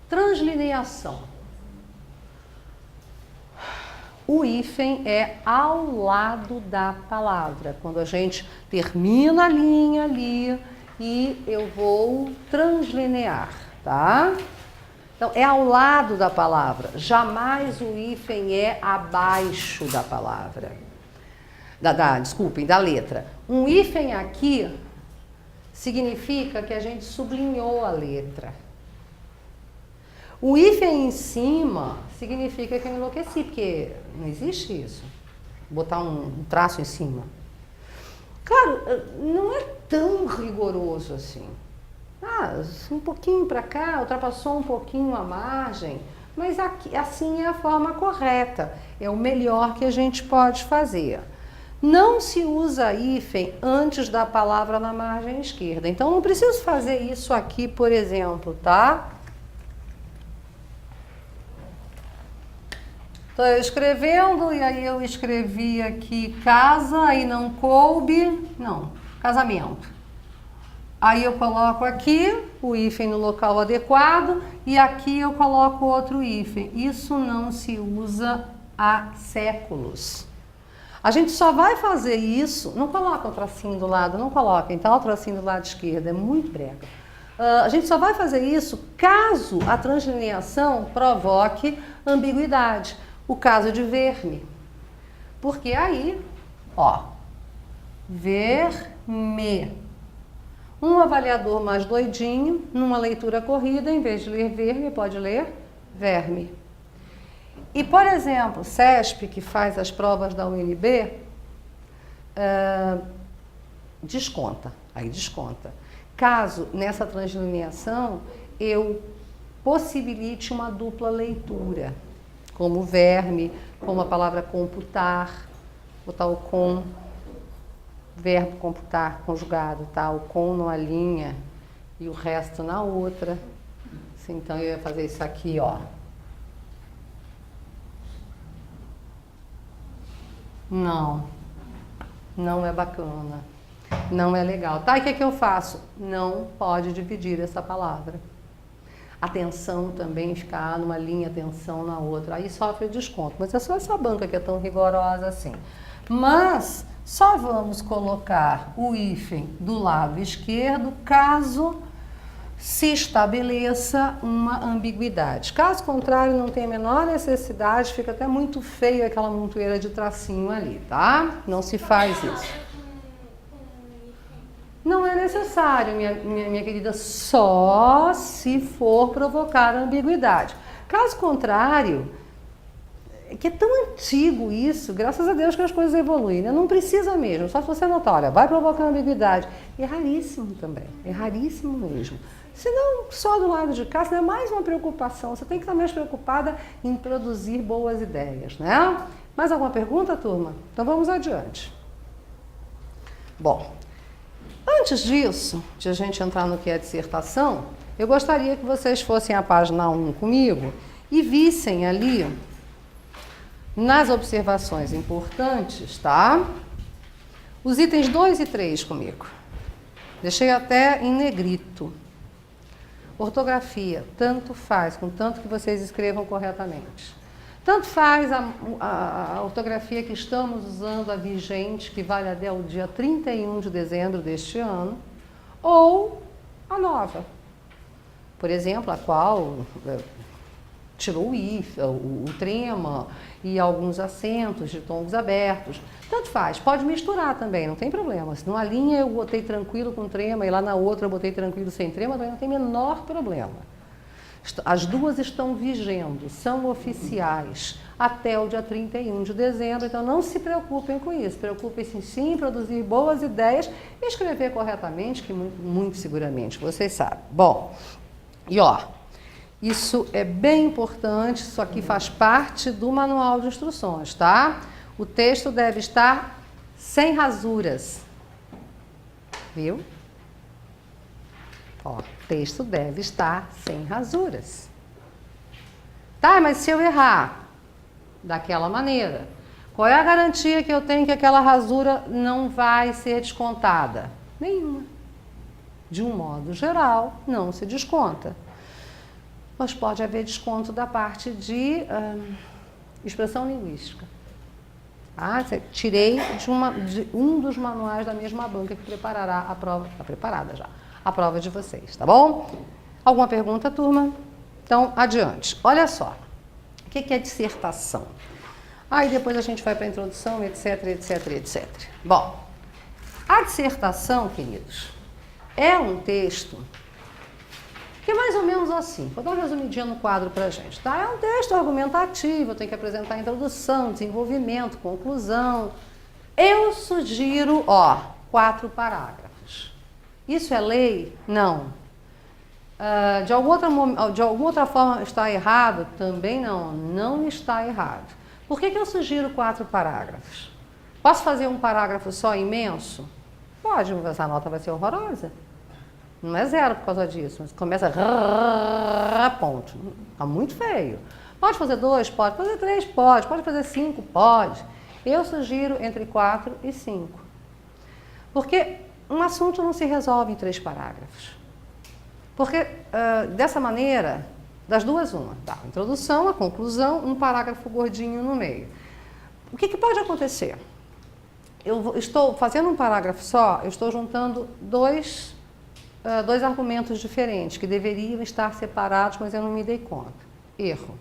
Translineação. O hífen é ao lado da palavra. Quando a gente termina a linha ali e eu vou translinear, tá? Então, é ao lado da palavra. Jamais o hífen é abaixo da palavra. Desculpem, da letra. Um hífen aqui significa que a gente sublinhou a letra. O hífen em cima significa que eu enlouqueci, porque não existe isso. Botar um traço em cima. Claro, não é tão rigoroso assim. Um pouquinho para cá, ultrapassou um pouquinho a margem, mas aqui, assim é a forma correta. É o melhor que a gente pode fazer. Não se usa hífen antes da palavra na margem esquerda. Então, não preciso fazer isso aqui, por exemplo, tá? Estou escrevendo e aí eu escrevi aqui casa, aí não coube, não, casamento. Aí eu coloco aqui o hífen no local adequado e aqui eu coloco outro hífen. Isso não se usa há séculos. A gente só vai fazer isso, não coloca o tracinho do lado, não coloca, então o tracinho do lado esquerdo, é muito brega. A gente só vai fazer isso caso a translineação provoque ambiguidade. O caso de ver-me. Porque aí, ó, ver-me. Um avaliador mais doidinho, numa leitura corrida, em vez de ler ver-me, pode ler verme. E, por exemplo, CESP, que faz as provas da UNB, desconta. Aí desconta. Caso, nessa translineação, eu possibilite uma dupla leitura, como verme, como a palavra computar, botar o com, verbo computar conjugado, tá? O com numa linha e o resto na outra. Assim, então, eu ia fazer isso aqui, ó. Não é bacana. Não é legal. Tá, e o que é que eu faço? Não pode dividir essa palavra. Atenção também ficar numa linha, atenção na outra. Aí sofre desconto. Mas é só essa banca que é tão rigorosa assim. Mas só vamos colocar o hífen do lado esquerdo caso se estabeleça uma ambiguidade. Caso contrário, não tem a menor necessidade, fica até muito feio aquela montoeira de tracinho ali, tá? Não se faz isso. Não é necessário, minha querida, só se for provocar ambiguidade. Caso contrário, que é tão antigo isso, graças a Deus que as coisas evoluem, né? Não precisa mesmo, só se você notar, olha, vai provocar ambiguidade. E é raríssimo também, é raríssimo mesmo. Se não, só do lado de cá, se não é mais uma preocupação, você tem que estar mais preocupada em produzir boas ideias, né? Mais alguma pergunta, turma? Então vamos adiante. Bom, antes disso, de a gente entrar no que é a dissertação, eu gostaria que vocês fossem à página 1 comigo e vissem ali, nas observações importantes, tá? Os itens 2 e 3 comigo. Deixei até em negrito. Ortografia, tanto faz, contanto que vocês escrevam corretamente. Tanto faz a ortografia que estamos usando, a vigente, que vale até o dia 31 de dezembro deste ano, ou a nova. Por exemplo, a qual tirou o if, o trema e alguns acentos de tons abertos. Tanto faz, pode misturar também, não tem problema. Se numa linha eu botei tranquilo com trema e lá na outra eu botei tranquilo sem trema, também não tem menor problema. As duas estão vigendo, são oficiais até o dia 31 de dezembro, então não se preocupem com isso. Preocupem-se sim em produzir boas ideias e escrever corretamente, que muito seguramente vocês sabem. Bom, e ó, isso é bem importante, isso aqui faz parte do manual de instruções, tá? O texto deve estar sem rasuras, viu? Ó, o texto deve estar sem rasuras. Tá, mas se eu errar daquela maneira, qual é a garantia que eu tenho que aquela rasura não vai ser descontada? Nenhuma. De um modo geral, não se desconta. mas pode haver desconto da parte de expressão linguística. Tirei de um dos manuais da mesma banca que preparará a prova, está preparada já, a prova de vocês, tá bom? Alguma pergunta, turma? Então, adiante. Olha só, o que é dissertação? Aí depois a gente vai para a introdução, etc, etc, etc. Bom, a dissertação, queridos, é um texto que é mais ou menos assim. Vou dar uma resumidinha no quadro para a gente, tá? É um texto argumentativo, eu tenho que apresentar introdução, desenvolvimento, conclusão. Eu sugiro, 4 parágrafos. Isso é lei? Não. De alguma outra forma está errado? Também não. Não está errado. Por que eu sugiro 4 parágrafos? Posso fazer um parágrafo só imenso? Pode, mas essa nota vai ser horrorosa. Não é 0 por causa disso, mas começa ponto. Está muito feio. Pode fazer 2? Pode. Fazer 3? Pode. Pode fazer 5? Pode. Eu sugiro entre 4 e 5. Porque um assunto não se resolve em 3 parágrafos. Porque, dessa maneira, das duas, uma. Tá, a introdução, a conclusão, um parágrafo gordinho no meio. O que pode acontecer? Eu estou fazendo um parágrafo só, eu estou juntando dois argumentos diferentes, que deveriam estar separados, mas eu não me dei conta. Erro.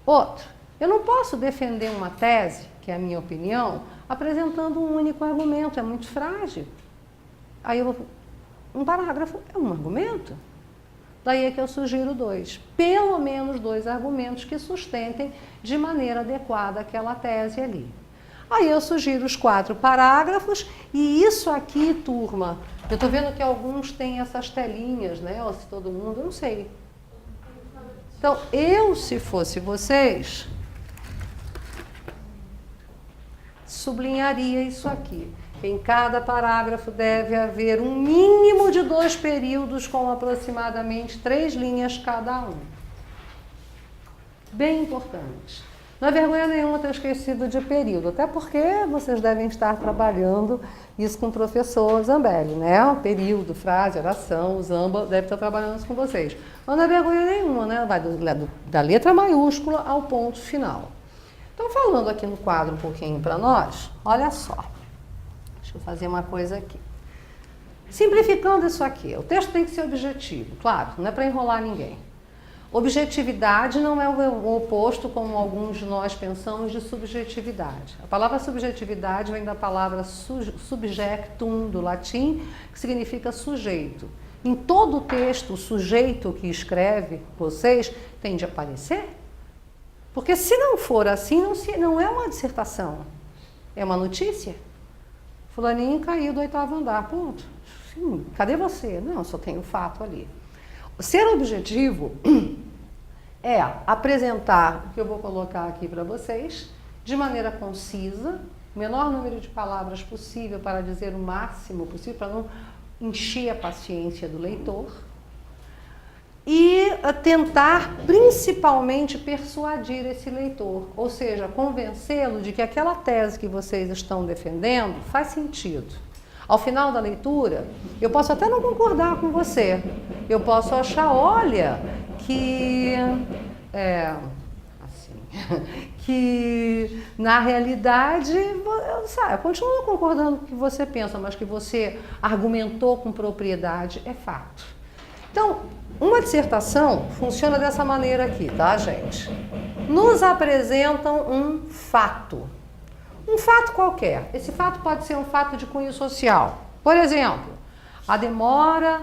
Outro, eu não posso defender uma tese, que é a minha opinião, apresentando um único argumento, é muito frágil. Aí um parágrafo é um argumento. Daí é que eu sugiro 2, pelo menos 2 argumentos que sustentem de maneira adequada aquela tese ali. Aí eu sugiro os 4 parágrafos e isso aqui, turma, eu estou vendo que alguns têm essas telinhas, né? Ou se todo mundo, eu não sei. Então, se fosse vocês, sublinharia isso aqui. Em cada parágrafo deve haver um mínimo de 2 períodos com aproximadamente 3 linhas cada um. Bem importante. Não é vergonha nenhuma ter esquecido de período, até porque vocês devem estar trabalhando isso com o professor Zambelli, né? O período, frase, oração, o Zamba deve estar trabalhando isso com vocês. Mas não é vergonha nenhuma, né? Vai da letra maiúscula ao ponto final. Então, falando aqui no quadro um pouquinho para nós, olha só. Deixa eu fazer uma coisa aqui. Simplificando isso aqui, o texto tem que ser objetivo, claro, não é para enrolar ninguém. Objetividade não é o oposto, como alguns de nós pensamos, de subjetividade. A palavra subjetividade vem da palavra subjectum, do latim, que significa sujeito. Em todo o texto, o sujeito que escreve, vocês, tem de aparecer. Porque se não for assim, não é uma dissertação, é uma notícia. Fulaninho caiu do 8º andar, ponto. Sim, cadê você? Não, só tem o fato ali. Ser objetivo é apresentar o que eu vou colocar aqui para vocês de maneira concisa, o menor número de palavras possível para dizer o máximo possível, para não encher a paciência do leitor, e tentar principalmente persuadir esse leitor, ou seja, convencê-lo de que aquela tese que vocês estão defendendo faz sentido. Ao final da leitura, eu posso até não concordar com você, eu posso achar, olha, que que na realidade, eu continuo concordando com o que você pensa, mas que você argumentou com propriedade, é fato. Então, uma dissertação funciona dessa maneira aqui, tá, gente? Nos apresentam um fato qualquer. Esse fato pode ser um fato de cunho social. Por exemplo, a demora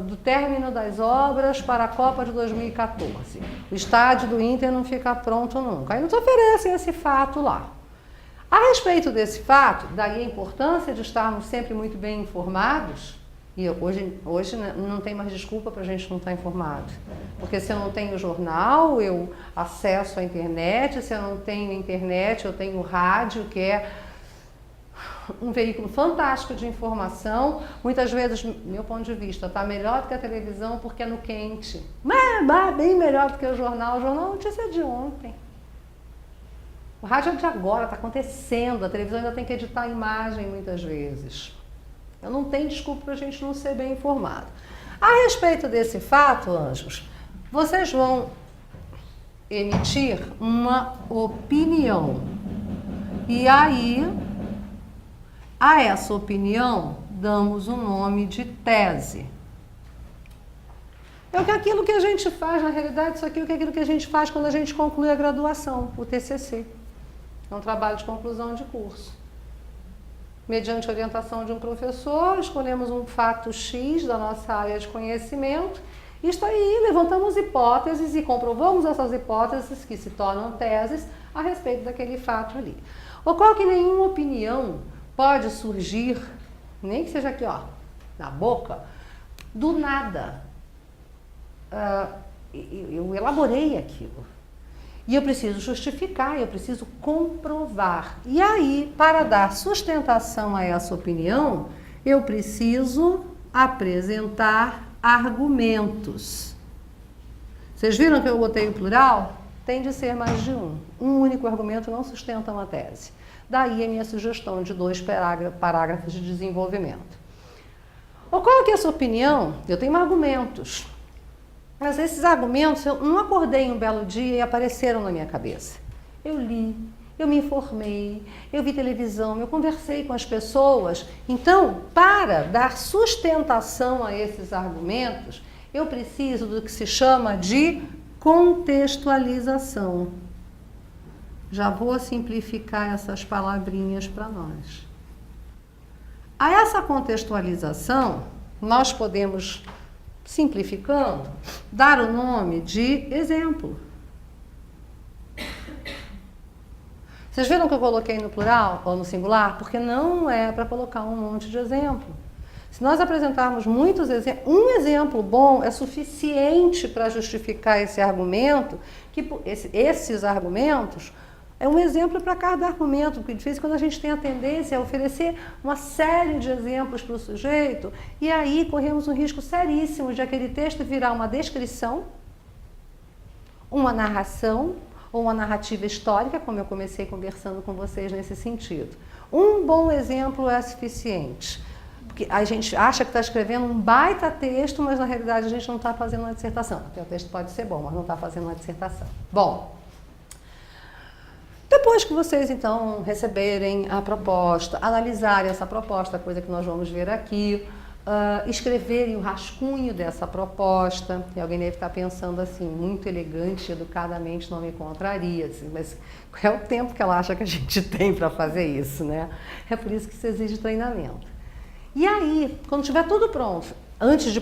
do término das obras para a Copa de 2014. O estádio do Inter não fica pronto nunca. Aí nos oferecem esse fato lá. A respeito desse fato, daí a importância de estarmos sempre muito bem informados. E hoje não tem mais desculpa para a gente não estar informado. Porque se eu não tenho jornal, eu acesso à internet. Se eu não tenho internet, eu tenho rádio, que é um veículo fantástico de informação. Muitas vezes, meu ponto de vista, está melhor do que a televisão porque é no quente. Mas bem melhor do que o jornal. O jornal é notícia de ontem. O rádio é de agora, está acontecendo. A televisão ainda tem que editar a imagem muitas vezes. Eu não tenho desculpa para a gente não ser bem informado. A respeito desse fato, anjos, vocês vão emitir uma opinião. E aí, a essa opinião, damos o nome de tese. É aquilo que a gente faz, na realidade, isso aqui é aquilo que a gente faz quando a gente conclui a graduação, o TCC. É um trabalho de conclusão de curso. Mediante orientação de um professor, escolhemos um fato X da nossa área de conhecimento, e está aí, levantamos hipóteses e comprovamos essas hipóteses que se tornam teses a respeito daquele fato ali. Ocorre que nenhuma opinião pode surgir, nem que seja aqui, ó, na boca, do nada. Eu elaborei aquilo. E eu preciso justificar, eu preciso comprovar. E aí, para dar sustentação a essa opinião, eu preciso apresentar argumentos. Vocês viram que eu botei o plural? Tem de ser mais de um. Um único argumento não sustenta uma tese. Daí a minha sugestão de 2 parágrafos de desenvolvimento. Ocorre que essa opinião, eu tenho argumentos. Mas esses argumentos, eu não acordei um belo dia e apareceram na minha cabeça. Eu li, eu me informei, eu vi televisão, eu conversei com as pessoas. Então, para dar sustentação a esses argumentos, eu preciso do que se chama de contextualização. Já vou simplificar essas palavrinhas para nós. A essa contextualização, nós podemos, simplificando, dar o nome de exemplo. Vocês viram que eu coloquei no plural ou no singular? Porque não é para colocar um monte de exemplo. Se nós apresentarmos muitos exemplos, um exemplo bom é suficiente para justificar esse argumento, que esses argumentos é um exemplo para cada argumento, porque de vez em quando a gente tem a tendência a oferecer uma série de exemplos para o sujeito, e aí corremos um risco seríssimo de aquele texto virar uma descrição, uma narração, ou uma narrativa histórica, como eu comecei conversando com vocês nesse sentido. Um bom exemplo é suficiente. Porque a gente acha que está escrevendo um baita texto, mas na realidade a gente não está fazendo uma dissertação. Porque o texto pode ser bom, mas não está fazendo uma dissertação. Bom, depois que vocês então receberem a proposta, analisarem essa proposta, coisa que nós vamos ver aqui, escreverem o rascunho dessa proposta, e alguém deve estar pensando assim, muito elegante, educadamente, não me contraria, assim, mas qual é o tempo que ela acha que a gente tem para fazer isso, né? É por isso que isso exige treinamento. E aí, quando tiver tudo pronto, antes de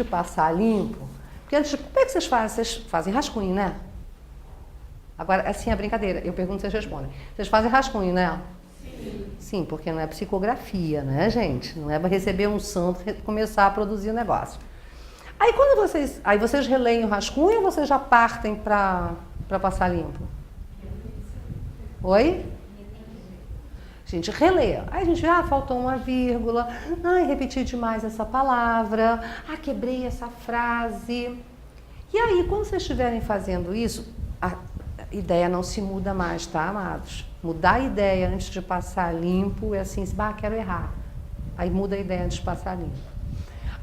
passar limpo, porque como é que vocês fazem? Vocês fazem rascunho, né? Agora, assim, é brincadeira, eu pergunto, vocês respondem. Vocês fazem rascunho, né? Sim. Sim, porque não é psicografia, né, gente? Não é para receber um santo e começar a produzir o negócio. Aí, vocês releem o rascunho ou vocês já partem para passar limpo? Oi? A gente relê. Aí a gente vê, faltou uma vírgula, repeti demais essa palavra, quebrei essa frase. E aí, quando vocês estiverem fazendo isso, a ideia não se muda mais, tá, amados? Mudar a ideia antes de passar limpo é assim, quero errar. Aí muda a ideia antes de passar limpo.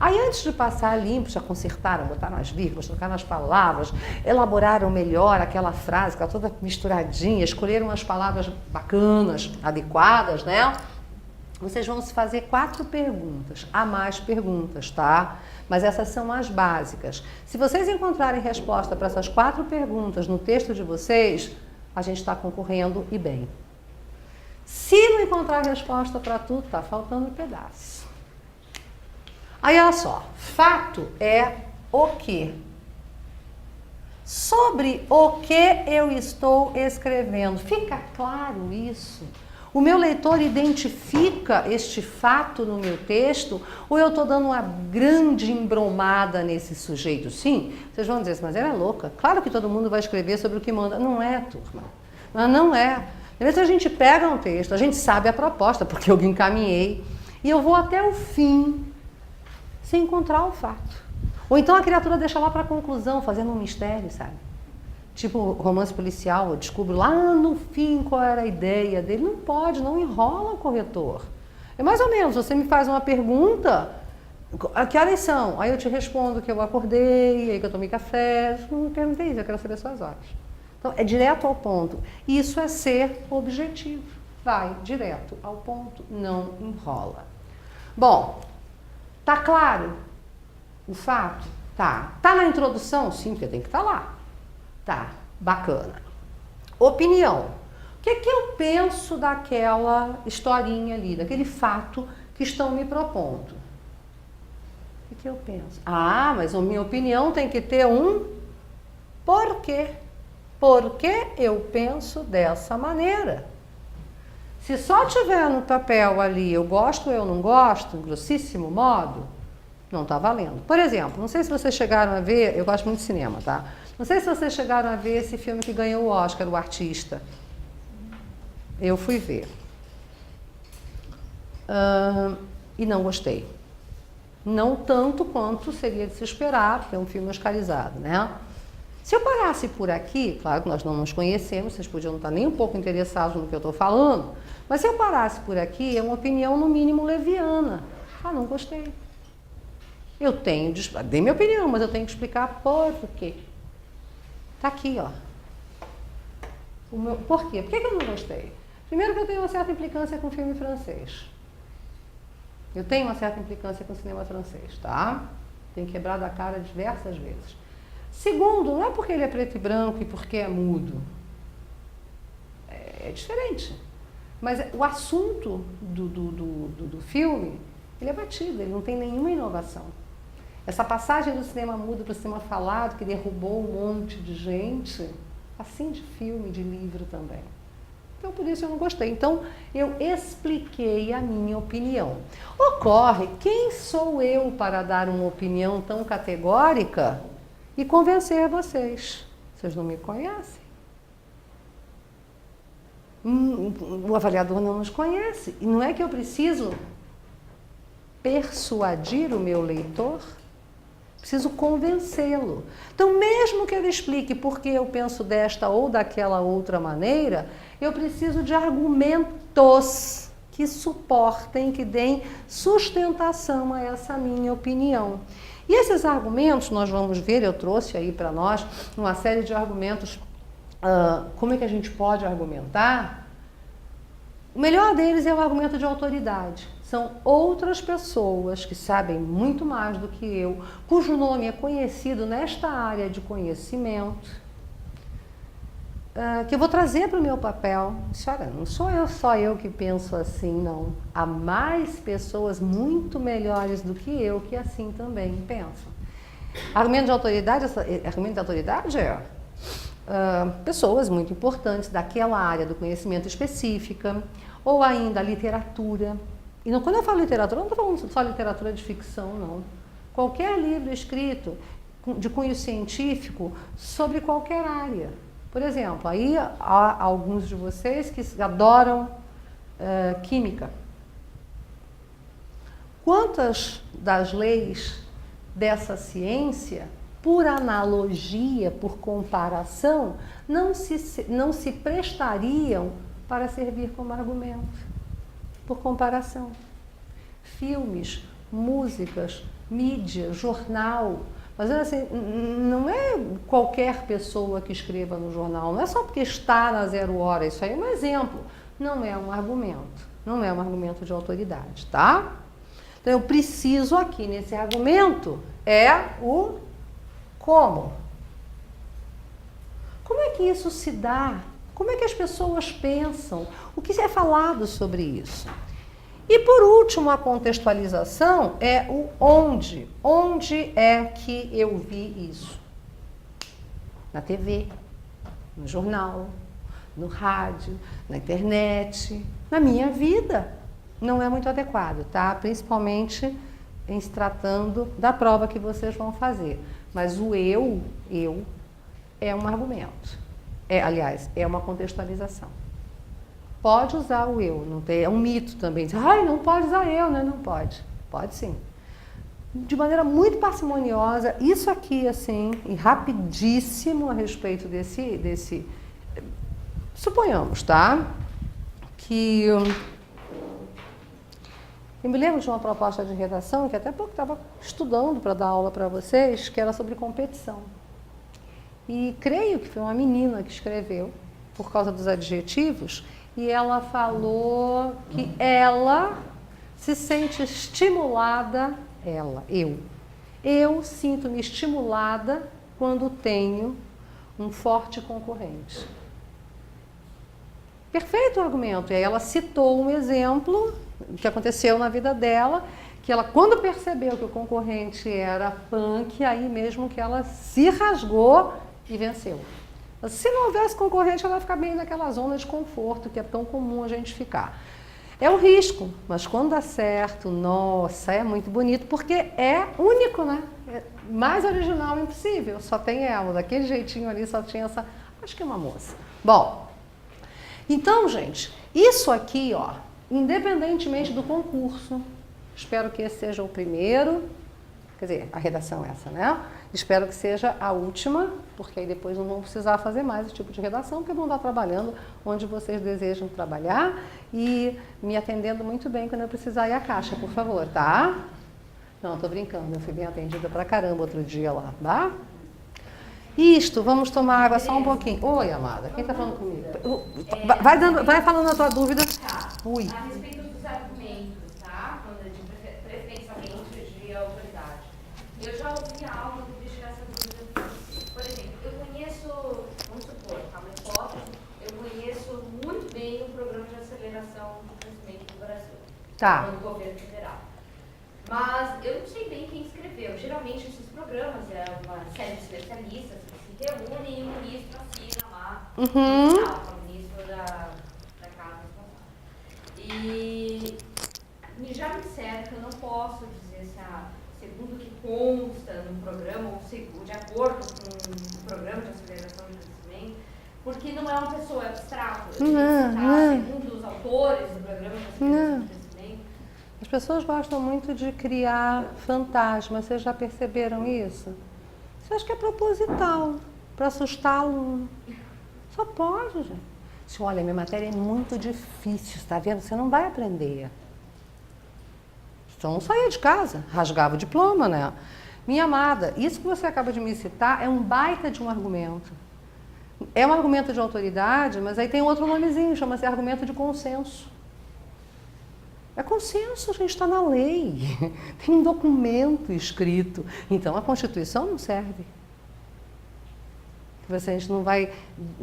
Aí, antes de passar limpo, já consertaram, botaram as vírgulas, trocaram as palavras, elaboraram melhor aquela frase, que está toda misturadinha, escolheram as palavras bacanas, adequadas, né? Vocês vão se fazer 4 perguntas, há mais perguntas, tá? Mas essas são as básicas. Se vocês encontrarem resposta para essas 4 perguntas no texto de vocês, a gente está concorrendo e bem. Se não encontrar resposta para tudo, está faltando um pedaço. Aí, olha só, fato é o quê? Sobre o que eu estou escrevendo. Fica claro isso? O meu leitor identifica este fato no meu texto ou eu estou dando uma grande embromada nesse sujeito? Sim, vocês vão dizer assim, mas ela é louca. Claro que todo mundo vai escrever sobre o que manda. Não é, turma. Não é. Às vezes a gente pega um texto, a gente sabe a proposta, porque eu encaminhei, e eu vou até o fim, sem encontrar o fato. Ou então a criatura deixa lá para a conclusão, fazendo um mistério, sabe? Tipo romance policial, eu descubro lá no fim qual era a ideia dele. Não pode, não enrola o corretor. É mais ou menos, você me faz uma pergunta A que horas são? Aí eu te respondo que eu acordei, aí que eu tomei café. Não perguntei isso, eu quero saber suas horas. Então, é direto ao ponto. Isso é ser objetivo. Vai direto ao ponto, não enrola. Bom, tá claro o fato? Tá. Tá na introdução? Sim, porque tem que estar lá. Tá, bacana. Opinião. O que é que eu penso daquela historinha ali, daquele fato que estão me propondo? O que eu penso? Ah, mas a minha opinião tem que ter um porquê. Por que eu penso dessa maneira? Se só tiver no papel ali, eu gosto ou eu não gosto, grossíssimo modo, não está valendo. Por exemplo, não sei se vocês chegaram a ver, eu gosto muito de cinema, tá? Não sei se vocês chegaram a ver esse filme que ganhou o Oscar, O Artista. Eu fui ver. E não gostei. Não tanto quanto seria de se esperar, porque é um filme oscarizado, né? Se eu parasse por aqui, claro que nós não nos conhecemos, vocês podiam não estar nem um pouco interessados no que eu estou falando, mas se eu parasse por aqui, é uma opinião no mínimo leviana. Ah, não gostei. Eu tenho, dei minha opinião, mas eu tenho que explicar por quê. Tá aqui, ó. Por quê? Por que eu não gostei? Primeiro que eu tenho uma certa implicância com o filme francês. Eu tenho uma certa implicância com o cinema francês, tá? Tenho quebrado a cara diversas vezes. Segundo, não é porque ele é preto e branco e porque é mudo. É diferente. Mas o assunto do filme, ele é batido, ele não tem nenhuma inovação. Essa passagem do cinema mudo para o cinema falado, que derrubou um monte de gente, assim de filme, de livro também. Então, por isso eu não gostei. Então, eu expliquei a minha opinião. Ocorre, quem sou eu para dar uma opinião tão categórica e convencer vocês? Vocês não me conhecem. O avaliador não nos conhece. E não é que eu preciso persuadir o meu leitor? Preciso convencê-lo. Então, mesmo que ele explique por que eu penso desta ou daquela outra maneira, eu preciso de argumentos que suportem, que deem sustentação a essa minha opinião. E esses argumentos, nós vamos ver, eu trouxe aí para nós uma série de argumentos, como é que a gente pode argumentar? O melhor deles é o argumento de autoridade. São outras pessoas que sabem muito mais do que eu, cujo nome é conhecido nesta área de conhecimento, que eu vou trazer para o meu papel. Olha, não sou só eu que penso assim, não. Há mais pessoas muito melhores do que eu que assim também pensam. Argumento de autoridade é pessoas muito importantes daquela área do conhecimento específica, ou ainda a literatura. E não, quando eu falo literatura, não estou falando só literatura de ficção, não. Qualquer livro escrito de cunho científico sobre qualquer área. Por exemplo, aí há alguns de vocês que adoram química. Quantas das leis dessa ciência, por analogia, por comparação, não se prestariam para servir como argumento? Por comparação. Filmes, músicas, mídia, jornal. Mas assim, não é qualquer pessoa que escreva no jornal, não é só porque está na 0 hora, isso aí é um exemplo. Não é um argumento, não é um argumento de autoridade, tá? Então eu preciso aqui nesse argumento o como. Como é que isso se dá? Como é que as pessoas pensam? O que é falado sobre isso? E por último, a contextualização é o onde. Onde é que eu vi isso? Na TV, no jornal, no rádio, na internet, na minha vida. Não é muito adequado, tá? Principalmente em se tratando da prova que vocês vão fazer. Mas o eu é um argumento. Aliás, é uma contextualização. Pode usar o eu, não tem, é um mito também. Ai, não pode usar eu, né? Não pode. Pode sim. De maneira muito parcimoniosa, isso aqui, assim, e rapidíssimo a respeito desse... Suponhamos, tá? Que Eu me lembro de uma proposta de redação que até pouco estava estudando para dar aula para vocês, que era sobre competição. E creio que foi uma menina que escreveu, por causa dos adjetivos, e ela falou que ela se sente estimulada, eu sinto-me estimulada quando tenho um forte concorrente. Perfeito o argumento. E aí ela citou um exemplo que aconteceu na vida dela, que ela, quando percebeu que o concorrente era punk, aí mesmo que ela se rasgou e venceu. Se não houvesse concorrente, ela ia ficar bem naquela zona de conforto que é tão comum a gente ficar. É um risco, mas quando dá certo, nossa, é muito bonito, porque é único, né? É mais original impossível, só tem ela, daquele jeitinho ali, só tinha essa, acho que é uma moça. Bom, então, gente, isso aqui, ó, independentemente do concurso, espero que esse seja o primeiro, quer dizer, a redação é essa, né? Espero que seja a última, porque aí depois não vão precisar fazer mais esse tipo de redação, porque vão estar trabalhando onde vocês desejam trabalhar e me atendendo muito bem quando eu precisar ir à caixa, por favor, tá? Não, tô brincando, eu fui bem atendida pra caramba outro dia lá, tá? Isto, vamos tomar água só um pouquinho. Oi, amada, quem tá falando comigo? Vai falando a tua dúvida. Ui. A respeito dos argumentos, tá? Preferencialmente de autoridade. Eu já ouvi algo que deixa essa dúvida. Por exemplo, eu conheço, vamos supor, uma hipótese, eu conheço muito bem o programa de aceleração do crescimento do Brasil. Tá. Do governo federal. Mas eu não sei bem quem escreveu. Geralmente esses programas é uma série de especialistas que se reúnem e o ministro assina lá, o ministro da Casa Responsável. E já me disseram que eu não posso dizer se segundo o que consta no programa, ou de acordo com o programa de aceleração de crescimento, porque não é uma pessoa abstrata. Eu segundo os autores do programa de aceleração de crescimento. As pessoas gostam muito de criar fantasmas, vocês já perceberam isso? Você acha que é proposital, para assustar aluno. Só pode, gente. Se olha, minha matéria é muito difícil, está vendo? Você não vai aprender. Então, não saía de casa, rasgava o diploma, né? Minha amada, isso que você acaba de me citar é um baita de um argumento. É um argumento de autoridade, mas aí tem outro nomezinho, chama-se argumento de consenso. É consenso, gente, está na lei. Tem um documento escrito. Então, a Constituição não serve. A gente não vai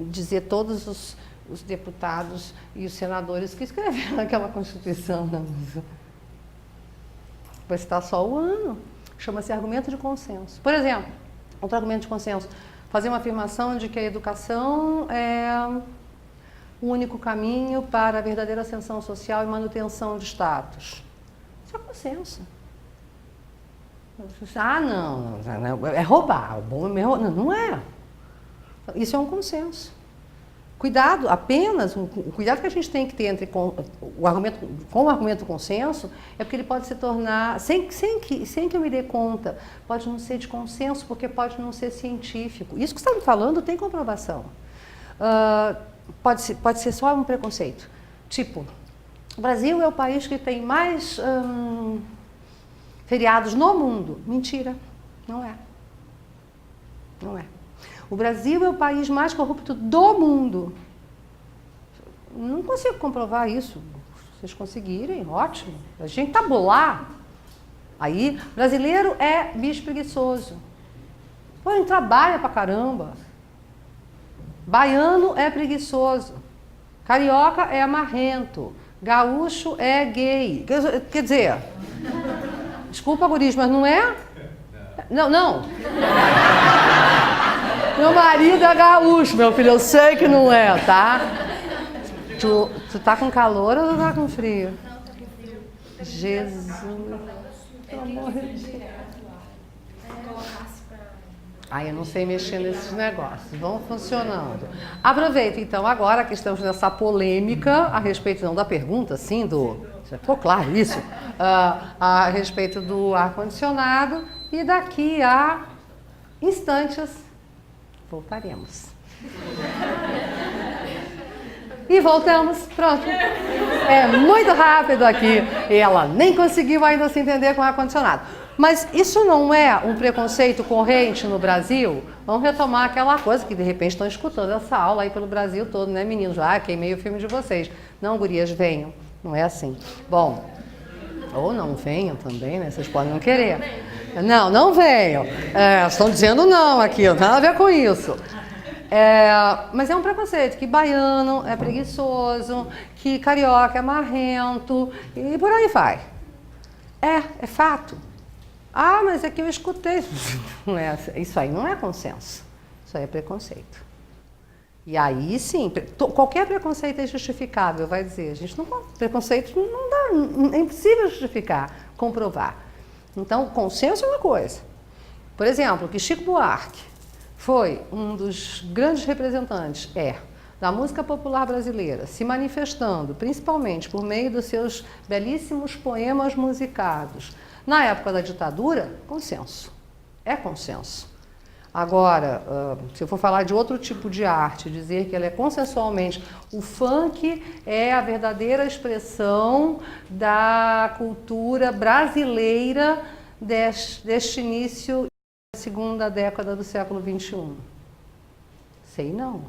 dizer todos os deputados e os senadores que escreveram aquela Constituição, não. Vai citar só o ano. Chama-se argumento de consenso. Por exemplo, outro argumento de consenso, fazer uma afirmação de que a educação é o único caminho para a verdadeira ascensão social e manutenção de status. Isso é consenso. Ah, não, é roubar. Não é. Isso é um consenso. Cuidado, apenas, o cuidado que a gente tem que ter com o argumento do consenso é porque ele pode se tornar, sem que eu me dê conta, pode não ser de consenso, porque pode não ser científico. Isso que você está me falando tem comprovação. Pode ser só um preconceito. Tipo, o Brasil é o país que tem mais feriados no mundo. Mentira, não é. Não é. O Brasil é o país mais corrupto do mundo. Não consigo comprovar isso. Se vocês conseguirem, ótimo. A gente tabular. Aí, brasileiro é bicho preguiçoso. Pô, ele trabalha pra caramba. Baiano é preguiçoso. Carioca é amarrento. Gaúcho é gay. Quer dizer, desculpa, guris, mas não é? Não. Meu marido é gaúcho, meu filho, eu sei que não é, tá? Tu tá com calor ou tu tá com frio? Não, tá com frio. Jesus. Pelo amor de Deus. Ai, eu não sei mexer nesses negócios, vão funcionando. Aproveita, então, agora que estamos nessa polêmica a respeito, não da pergunta, sim, ficou claro isso, a respeito do ar-condicionado, e daqui a instantes voltaremos. E voltamos, pronto. É muito rápido aqui. E ela nem conseguiu ainda se entender com o ar-condicionado. Mas isso não é um preconceito corrente no Brasil? Vamos retomar aquela coisa que de repente estão escutando essa aula aí pelo Brasil todo, né, meninos? Ah, queimei o filme de vocês. Não, gurias, venham. Não é assim. Bom, ou não venham também, né? Vocês podem não querer. Não, não venham. Estão dizendo não aqui, não tem nada a ver com isso. Mas é um preconceito que baiano é preguiçoso, que carioca é marrento e por aí vai. É fato. Ah, mas é que eu escutei. Não é, isso aí não é consenso. Isso aí é preconceito. E aí sim, qualquer preconceito é justificável, vai dizer. A gente não, preconceito não dá, é impossível justificar, comprovar. Então, consenso é uma coisa. Por exemplo, que Chico Buarque foi um dos grandes representantes, da música popular brasileira, se manifestando principalmente por meio dos seus belíssimos poemas musicados. Na época da ditadura, consenso. É consenso. Agora, se eu for falar de outro tipo de arte, dizer que ela é consensualmente, o funk é a verdadeira expressão da cultura brasileira deste início da segunda década do século XXI. Sei não.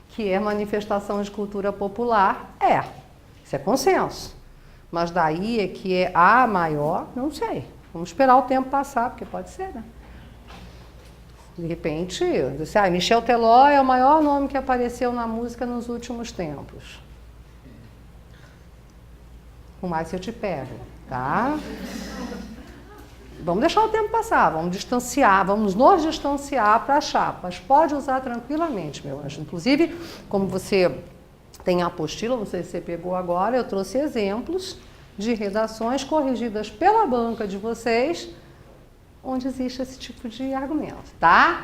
Que é manifestação de cultura popular, isso é consenso. Mas daí é que é a maior, não sei. Vamos esperar o tempo passar, porque pode ser, né? De repente, Michel Teló é o maior nome que apareceu na música nos últimos tempos. O mais eu te pego, tá? Vamos deixar o tempo passar, vamos distanciar, vamos nos distanciar para achar, mas pode usar tranquilamente, meu anjo. Inclusive, como você tem a apostila, não sei se você pegou agora, eu trouxe exemplos de redações corrigidas pela banca de vocês, onde existe esse tipo de argumento, tá?